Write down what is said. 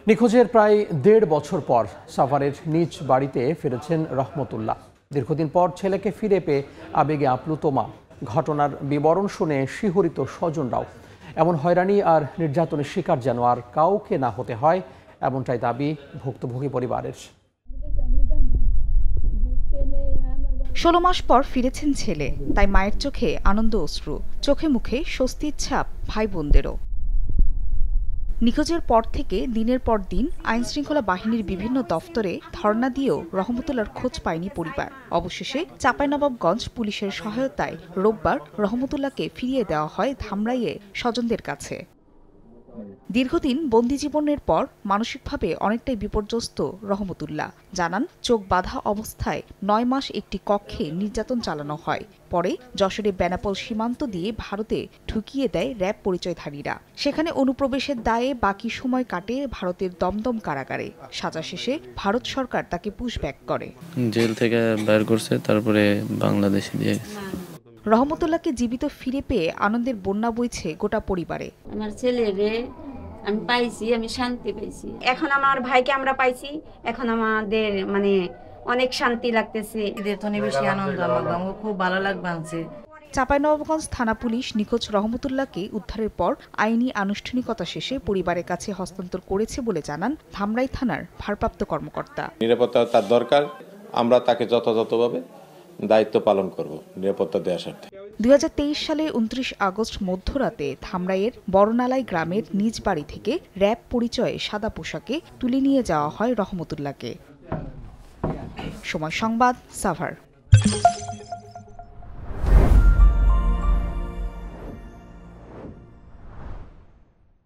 নিখোঁজের প্রায় ১.৫ বছর পর সাভারের নিজ বাড়িতে ফিরেছেন রহমতুল্লাহ। দীর্ঘদিন পর ছেলেকে ফিরে পেয়ে আবেগে আপ্লুত মা। ঘটনার বিবরণ শুনে শিহরিত স্বজনরাও। এমন হয়রানি আর নির্যাতনের শিকার যেন আর কাউকে না হতে হয়, এমনটাই দাবি ভুক্তভোগী পরিবারের। ১৬ মাস পর ফিরেছেন ছেলে, তাই মায়ের চোখে আনন্দ অশ্রু, চোখে মুখে স্বস্তির ছাপ ভাই বোনদেরও। নিখোঁজের পর থেকে দিনের পর দিন আইনশৃঙ্খলা বাহিনীর বিভিন্ন দফতরে ধর্ণা দিয়েও রহমতুল্লাহর খোঁজ পায়নি পরিবার। অবশেষে চাঁপাইনবাবগঞ্জ পুলিশের সহায়তায় রোববার রহমতুল্লাহকে ফিরিয়ে দেওয়া হয় ধামরাইয়ে স্বজনদের কাছে। দীর্ঘদিন বন্দি জীবনের পর মানসিকভাবে অনেকটাই বিপর্যস্ত রহমতুল্লাহ। জানান, চোখ বাঁধা অবস্থায় ৯ মাস একটি কক্ষে নির্যাতন চালানো হয়। পরে যশোরে বেনাপোল সীমান্ত দিয়ে ভারতে ঢুকিয়ে দেয় র্যাব পরিচয়ধারীরা। সেখানে অনুপ্রবেশের দায়ে বাকি সময় কাটে ভারতের দমদম কারাগারে। সাজা শেষে ভারত সরকার তাকে পুশব্যাক করে। জেল থেকে বের করছে, তারপরে বাংলাদেশে দিয়ে গেছে। রহমতুল্লাহকে জীবিত ফিরে পেয়ে আনন্দের বন্যা বইছে গোটা পরিবারে। আমার ছেলেরে আমি পাইছি, আমি শান্তি পাইছি। এখন আমার ভাইকে আমরা পাইছি, এখন আমাদের অনেক শান্তি লাগতেছে। ঈদের তো বেশি আনন্দ, আমার খুব ভালো লাগছে। চাঁপাইনবাবগঞ্জ থানা পুলিশ নিখোঁজ রহমতুল্লাহকে উদ্ধারের পর আইনি আনুষ্ঠানিকতা শেষে পরিবারের কাছে হস্তান্তর করেছে বলে জানান ধামরাই থানার ভারপ্রাপ্ত কর্মকর্তা। নিরাপত্তা তার দরকার, আমরা তাকে যথাযথভাবে দায়িত্ব পালন করব নিরাপত্তা দেওয়ার স্বার্থে। ২০২৩ সালে ২৯ আগস্ট মধ্যরাতে ধামরাইয়ের বড়নালাই গ্রামের নিজ বাড়ি থেকে র্যাব পরিচয়ে সাদা পোশাকে তুলে নিয়ে যাওয়া হয় রহমতুল্লাহকে। সময় সংবাদ, সাভার।